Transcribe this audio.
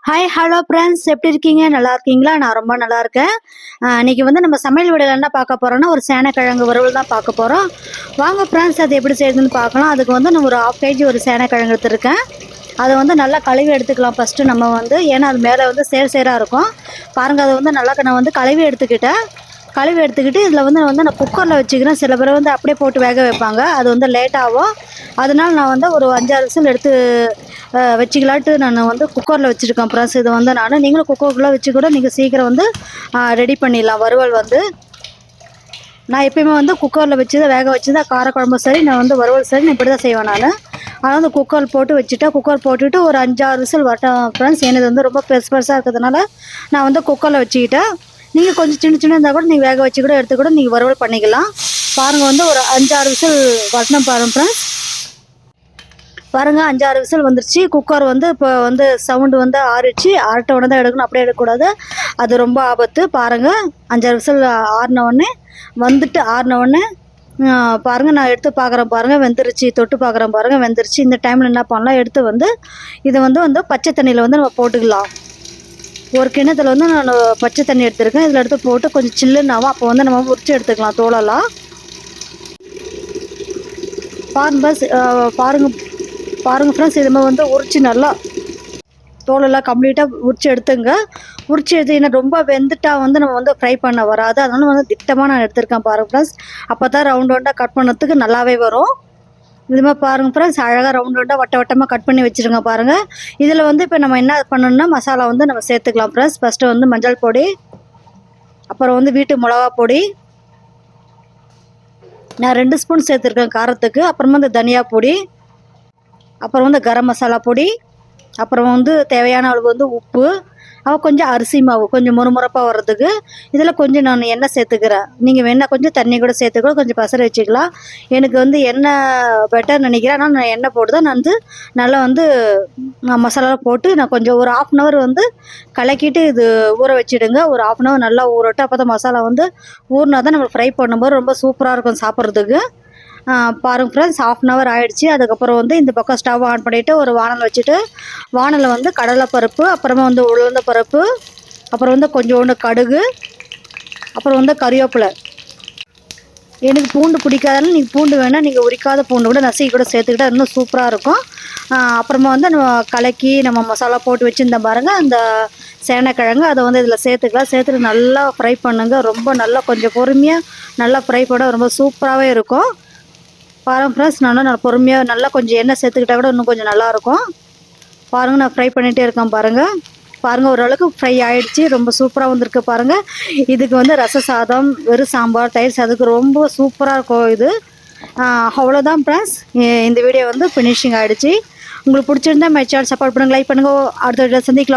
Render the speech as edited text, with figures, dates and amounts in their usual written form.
Hi hello friends, எப்படி இருக்கீங்க? நல்லா இருக்கீங்களா? நான் ரொம்ப நல்லா இருக்கேன். இன்னைக்கு வந்து நம்ம சமையல் வீடியோவில் என்ன பார்க்க போகிறோன்னா, ஒரு சேனைக்கிழங்கு வறுவல் தான் பார்க்க போகிறோம். வாங்க ஃப்ரெண்ட்ஸ், அது எப்படி செய்யுதுன்னு பார்க்கலாம். அதுக்கு வந்து நான் ஒரு 1/2 kg ஒரு சேனைக்கிழங்கு எடுத்துருக்கேன். அதை வந்து நல்லா கழுவி எடுத்துக்கலாம் ஃபஸ்ட்டு நம்ம வந்து, ஏன்னா அது மேலே வந்து சேராக இருக்கும். பாருங்கள், அதை வந்து நல்லா நான் வந்து கழுவி எடுத்துக்கிட்டு இதில் வந்து நான் குக்கரில் வச்சுக்கிறேன். சில பேர் வந்து அப்படியே போட்டு வேக வைப்பாங்க, அது வந்து லேட்டாகும். அதனால் நான் வந்து ஒரு 5-6 விசில் எடுத்து வச்சுக்கலான்ட்டு நான் வந்து குக்கரில் வச்சுருக்கேன் ஃப்ரெண்ட்ஸ். இது வந்து நீங்களும் குக்கருக்குள்ளே வச்சு கூட நீங்கள் சீக்கிரம் வந்து ரெடி பண்ணிடலாம். வறுவல் வந்து நான் எப்பயுமே வந்து குக்கரில் வச்சு தான் வேக வச்சு தான் காரக்குழம்பு சரி, நான் வந்து வறுவல் சரி, நான் இப்படி தான் செய்வேன் நான். அதனால் வந்து குக்கர் போட்டுவிட்டு ஒரு 5-6 விசில் வரட்டும் ஃப்ரெண்ட்ஸ். எனக்கு வந்து ரொம்ப பெருசாக இருக்கிறதுனால நான் வந்து குக்கரில் வச்சுக்கிட்டேன். நீங்கள் கொஞ்சம் சின்ன இருந்தால் கூட நீங்கள் வேக வச்சு கூட எடுத்து கூட நீங்கள் வறுவல் பண்ணிக்கலாம். பாருங்கள், வந்து ஒரு 5-6 விசில் வரணும் பாருங்கள் ஃப்ரெண்ட்ஸ். பாருங்கள், 5-6 விசில் வந்துருச்சு. குக்கர் வந்து இப்போ வந்து சவுண்டு வந்து ஆறிடுச்சு. ஆறிட்ட உடனே தான் எடுக்கணும், அப்படியே எடுக்கக்கூடாது, அது ரொம்ப ஆபத்து. பாருங்கள், 5-6 விசில் ஆறினவுடனே பாருங்கள், நான் எடுத்து பார்க்குறேன். பாருங்கள், வெந்துருச்சு. தொட்டு பார்க்குறேன். பாருங்கள், வெந்துருச்சு. இந்த டைமில் என்ன பண்ணலாம், எடுத்து வந்து இதை வந்து பச்சை தண்ணியில் வந்து நம்ம போட்டுக்கலாம். ஒரு கிண்ணத்தில் வந்து நான் பச்சை தண்ணி எடுத்துருக்கேன். இதில் எடுத்து போட்டு கொஞ்சம் சில்லுன்னாவும் அப்போ வந்து நம்ம உரிச்சு எடுத்துக்கலாம் தோலெல்லாம். பாருங்கள் ஃப்ரெண்ட்ஸ், இது மாதிரி வந்து உரிச்சு நல்லா தோலெல்லாம் கம்ப்ளீட்டாக உரிச்சு எடுத்துங்க. உரிச்சு எடுத்து ஏன்னா ரொம்ப வெந்துட்டா வந்து நம்ம வந்து ஃப்ரை பண்ண வராது. அதனால வந்து திட்டமாக நான் எடுத்திருக்கேன் பாருங்கள் ஃப்ரெண்ட்ஸ். அப்போ தான் ரவுண்டாக கட் பண்ணுறதுக்கு நல்லாவே வரும். இது மாதிரி பாருங்கள் ஃப்ரெண்ட்ஸ், அழகாக ரவுண்டாக வட்டமாக கட் பண்ணி வச்சுருங்க பாருங்கள். இதில் வந்து இப்போ நம்ம என்ன பண்ணணும்னா, மசாலா வந்து நம்ம சேர்த்துக்கலாம் ஃப்ரெண்ட்ஸ். ஃபஸ்ட்டு வந்து மஞ்சள் பொடி, அப்புறம் வந்து வீட்டு மிளகா பொடி, நான் 2 ஸ்பூன் சேர்த்துருக்கேன் காரத்துக்கு. அப்புறமா இந்த தனியா பொடி, அப்புறம் வந்து கரம் மசாலா பொடி, அப்புறம் வந்து தேவையான அளவு வந்து உப்பு, அப்புறம் கொஞ்சம் அரிசி மாவு, கொஞ்சம் முறுமுறுப்பாக வர்றதுக்கு. இதில் கொஞ்சம் நான் எண்ணெய் சேர்த்துக்கிறேன். நீங்கள் வேணால் கொஞ்சம் தண்ணி கூட சேர்த்துக்கூட கொஞ்சம் பசற வச்சுக்கலாம். எனக்கு வந்து எண்ணெய் பெட்டர் நினைக்கிறேன். ஆனால் நான் எண்ணெய் போட்டு தான் நான் வந்து நல்லா வந்து மசாலாலாம் போட்டு நான் கொஞ்சம் ஒரு 1/2 hour வந்து கலக்கிட்டு இது ஊற வச்சுடுங்க. ஒரு 1/2 hour நல்லா ஊறட்டும். அப்போ தான் மசாலா வந்து ஊறினா தான் நம்ம ஃப்ரை பண்ணும்போது ரொம்ப சூப்பராக இருக்கும் சாப்பிட்றதுக்கு. பாருங்கள் ஃப்ரெண்ட்ஸ், 1/2 hour ஆகிடுச்சு. அதுக்கப்புறம் வந்து இந்த பக்கம் ஸ்டவ் ஆன் பண்ணிவிட்டு ஒரு வானல் வச்சுட்டு, வானலில் வந்து கடலைப்பருப்பு, அப்புறமா வந்து உளுந்த பருப்பு, அப்புறம் வந்து கொஞ்சோண்டு கடுகு, அப்புறம் வந்து கறிவேப்பிலை. எனக்கு பூண்டு பிடிக்காதுன்னு நீங்கள் பூண்டு வேணால் நீங்கள் உரிக்காத பூண்டு கூட நசுக்கி கூட சேர்த்துக்கிட்டா இன்னும் சூப்பராக இருக்கும். அப்புறமா வந்து நம்ம கலக்கி நம்ம மசாலா போட்டு வச்சுருந்த பாருங்கள் அந்த சேனைக்கிழங்கு, அதை வந்து இதில் சேர்த்துக்கலாம். சேர்த்துட்டு நல்லா ஃப்ரை பண்ணுங்கள். ரொம்ப நல்லா கொஞ்சம் பொறுமையாக நல்லா ஃப்ரை பண்ண ரொம்ப சூப்பராகவே இருக்கும். பாருங்கள் ஃப்ரெண்ட்ஸ், நான் பொறுமையாக நல்லா கொஞ்சம் எண்ணெய் சேர்த்துக்கிட்டா கூட இன்னும் கொஞ்சம் நல்லாயிருக்கும். பாருங்கள், நான் ஃப்ரை பண்ணிகிட்டே இருக்கேன் பாருங்கள் ஓரளவுக்கு ஃப்ரை ஆகிடுச்சு. ரொம்ப சூப்பராக வந்திருக்கு பாருங்கள். இதுக்கு வந்து ரச சாதம், வெறும் சாம்பார், தயிர் சாதத்துக்கு ரொம்ப சூப்பராக இருக்கும் இது. அவ்வளோதான் ஃப்ரெண்ட்ஸ், இந்த வீடியோ வந்து ஃபினிஷிங் ஆகிடுச்சு. உங்களுக்கு பிடிச்சிருந்தா மை சேனல் சப்போர்ட் பண்ணுங்கள், லைக் பண்ணுங்கள். அடுத்த வீடியோ சந்திக்கலாம்.